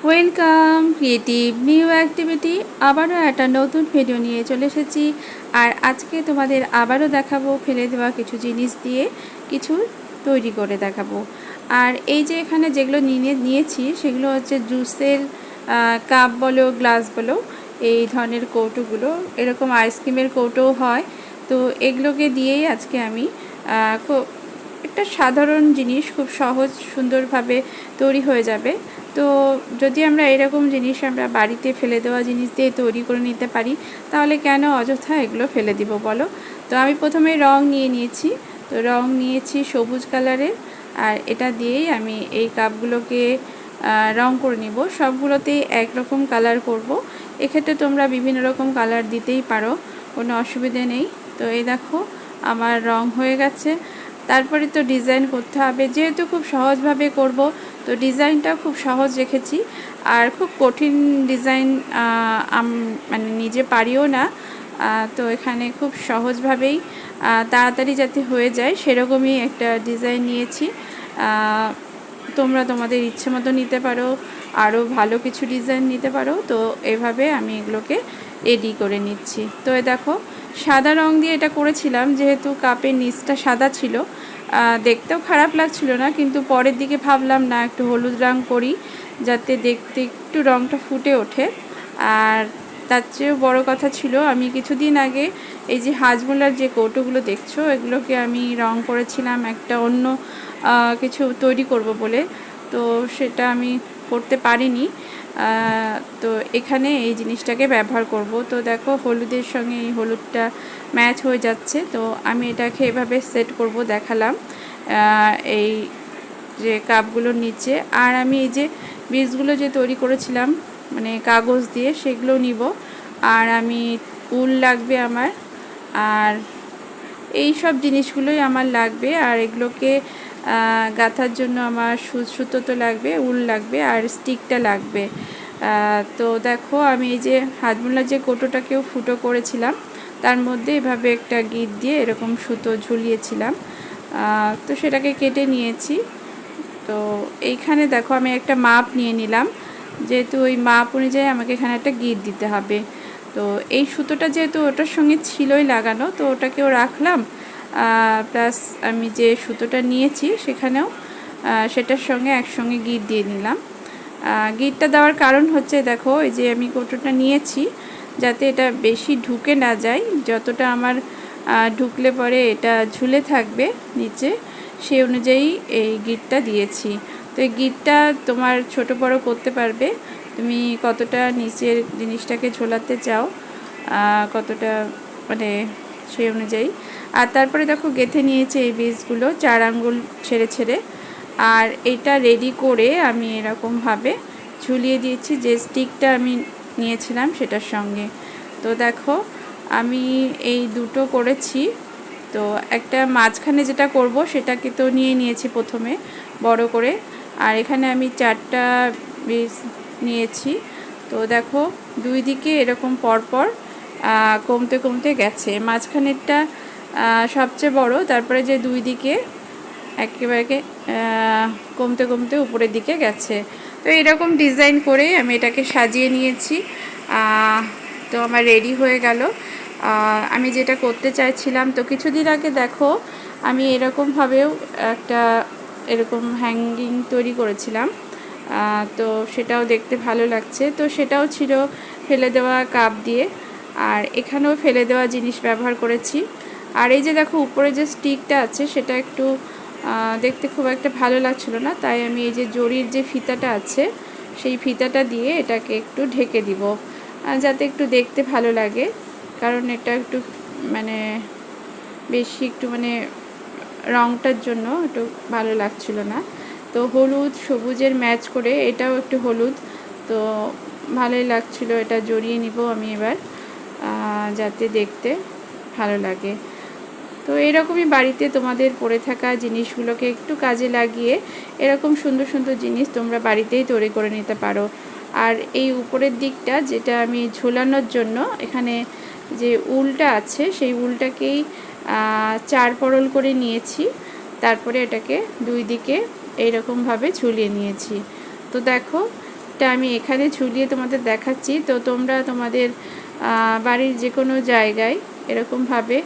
Welcome creative new activity. আবারও একটা নতুন ভিডিও নিয়ে চলে এসেছি। আর আজকে তোমাদের আবারও দেখাবো ফেলে দেওয়া কিছু জিনিস দিয়ে কিছু তৈরি করে দেখাবো। আর এই যে এখানে যেগুলো নিয়েছি সেগুলো হচ্ছে জুসের কাপ বলো, গ্লাস বলো, এই ধরনের কৌটোগুলো। এরকম আইসক্রিমের কৌটোও হয়। তো এগুলোকে দিয়েই আজকে আমি একটা সাধারণ জিনিস খুব সহজ সুন্দরভাবে তৈরি হয়ে যাবে। তো যদি আমরা এরকম জিনিস আমরা বাড়িতে ফেলে দেওয়া জিনিস দিয়ে তৈরি করে নিতে পারি, তাহলে কেন অযথা এগুলো ফেলে দিব বলো। তো আমি প্রথমে রং নিয়েছি। তো রং নিয়েছি সবুজ কালারের, আর এটা দিয়েই আমি এই কাপগুলোকে রং করে নিব। সবগুলোতেই একরকম কালার করব। এক্ষেত্রে তোমরা বিভিন্ন রকম কালার দিতেই পারো, কোনো অসুবিধে নেই। তো এই দেখো আমার রং হয়ে গেছে। তারপরে তো ডিজাইন করতে হবে, যেহেতু খুব সহজভাবে করব তো ডিজাইনটা খুব সহজ রেখেছি। আর খুব কঠিন ডিজাইন মানে নিজে পারিও না। তো এখানে খুব সহজভাবেই তাড়াতাড়ি যাতে হয়ে যায় সেরকমই একটা ডিজাইন নিয়েছি। তোমরা তোমাদের ইচ্ছে মতো নিতে পারো, আরও ভালো কিছু ডিজাইন নিতে পারো। তো এভাবে আমি এগুলোকে রেডি করে নিচ্ছি। তো দেখো সাদা রং দিয়ে এটা করেছিলাম, যেহেতু কাপের নিচটা সাদা ছিল, দেখতেও খারাপ লাগছিল না। কিন্তু পরের দিকে ভাবলাম না, একটু হলুদ রং করি যাতে দেখতে একটু রংটা ফুটে ওঠে। আর তার চেয়েও বড়ো কথা ছিল, আমি কিছুদিন আগে এই যে হাজমোলার যে কৌটোগুলো দেখছো, এগুলোকে আমি রং করেছিলাম একটা অন্য কিছু তৈরি করব বলে। তো সেটা আমি করতে পারিনি। তো এখানে এই জিনিসটাকে ব্যবহার করব। তো দেখো হলুদের সঙ্গে এই হলুদটা ম্যাচ হয়ে যাচ্ছে। তো আমি এটাকে এভাবে সেট করব, দেখালাম এই যে কাপগুলোর নিচে। আর আমি এই যে বীজগুলো যে তৈরি করেছিলাম মানে কাগজ দিয়ে, সেগুলো নিব। আর আমি উল লাগবে আমার, আর এই সব জিনিসগুলোই আমার লাগবে। আর এগুলোকে গাঁথার জন্য আমার সুতো তো লাগবে, উল লাগবে, আর স্টিকটা লাগবে। তো দেখো আমি এই যে হাজমোলার যে কৌটোটাকেও ফুটো করেছিলাম, তার মধ্যে এভাবে একটা গিট দিয়ে এরকম সুতো ঝুলিয়েছিলাম। তো সেটাকে কেটে নিয়েছি। তো এইখানে দেখো আমি একটা মাপ নিয়ে নিলাম, যেহেতু ওই মাপ অনুযায়ী আমাকে এখানে একটা গিট দিতে হবে। তো এই সুতোটা যেহেতু ওটার সঙ্গে ছিলই লাগানো, তো ওটাকেও রাখলাম। প্লাস আমি যে সুতোটা নিয়েছি সেখানেও সেটার সঙ্গে একসঙ্গে গিট দিয়ে নিলাম। গিটটা দেওয়ার কারণ হচ্ছে, দেখো এই যে আমি কৌটোটা নিয়েছি যাতে এটা বেশি ঢুকে না যায়, যতটা আমার ঢুকলে পরে এটা ঝুলে থাকবে নিচে, সেই অনুযায়ী এই গিটটা দিয়েছি। তো এই গিটটা তোমার ছোট বড় করতে পারবে, তুমি কতটা নিচের জিনিসটাকে ঝোলাতে চাও, কতটা মানে সেই অনুযায়ী। আর তারপরে দেখো গেঁথে নিয়েছি এই বীজগুলো 4 আঙ্গুল ছেড়ে ছেড়ে। আর এটা রেডি করে আমি এরকমভাবে ঝুলিয়ে দিয়েছি যে স্টিকটা আমি নিয়েছিলাম সেটার সঙ্গে। তো দেখো আমি এই দুটো করেছি। তো একটা মাঝখানে যেটা করব সেটাকে তো নিয়েছি প্রথমে বড় করে। আর এখানে আমি 4টা বীজ নিয়েছি। তো দেখো দুই দিকে এরকম পরপর কমতে কমতে গেছে, মাঝখানেরটা সবচেয়ে বড়, তারপরে যে দুই দিকে একেবারে কমতে কমতে উপরের দিকে গেছে। তো এরকম ডিজাইন করে আমি এটাকে সাজিয়ে নিয়েছি। তো আমার রেডি হয়ে গেল আমি যেটা করতে চাইছিলাম। তো কিছুদিন আগে দেখো আমি এরকমভাবেও একটা এরকম হ্যাঙ্গিং তৈরি করেছিলাম। তো সেটাও দেখতে ভালো লাগছে। তো সেটাও ছিল ফেলে দেওয়া কাপ দিয়ে, আর এখানেও ফেলে দেওয়া জিনিস ব্যবহার করেছি। আর এই যে দেখো উপরে যে স্টিকটা আছে সেটা একটু দেখতে খুব একটা ভালো লাগছিল না, তাই আমি এই যে জরির যে ফিতাটা আছে সেই ফিতাটা দিয়ে এটাকে একটু ঢেকে দিব, যাতে একটু দেখতে ভালো লাগে। কারণ এটা একটু মানে বেশি একটু মানে রংটার জন্য একটু ভালো লাগছিল না। তো হলুদ সবুজের ম্যাচ করে এটাও একটু হলুদ, তো ভালোই লাগছিল। এটা জড়িয়ে নিব আমি এবার, যাতে দেখতে ভালো লাগে। তো এরকমই বাড়িতে তোমাদের পড়ে থাকা জিনিসগুলোকে একটু কাজে লাগিয়ে এরকম সুন্দর সুন্দর জিনিস তোমরা বাড়িতেই তৈরি করে নিতে পারো। আর এই উপরের দিকটা যেটা আমি ঝোলানোর জন্য এখানে যে উলটা আছে সেই উলটাকেই 4 পরল করে নিয়েছি। তারপরে এটাকে দুই দিকে এইরকমভাবে ঝুলিয়ে নিয়েছি। তো দেখো পেরেকটা আমি এখানে ঝুলিয়ে তোমাদের দেখাচ্ছি। তো তোমরা তোমাদের বাড়ির যে কোনো জায়গায় এরকমভাবে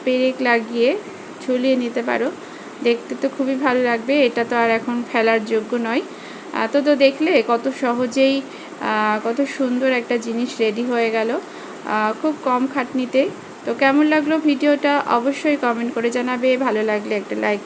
পেরেক লাগিয়ে ঝুলিয়ে নিতে পারো। দেখতে তো খুবই ভালো লাগবে। এটা তো আর এখন ফেলার যোগ্য নয়। তো দেখলে কত সহজেই কত সুন্দর একটা জিনিস রেডি হয়ে গেল, খুব কম খাটনিতে। তো কেমন লাগলো ভিডিওটা অবশ্যই কমেন্ট করে জানাবে। ভালো লাগলে একটা লাইক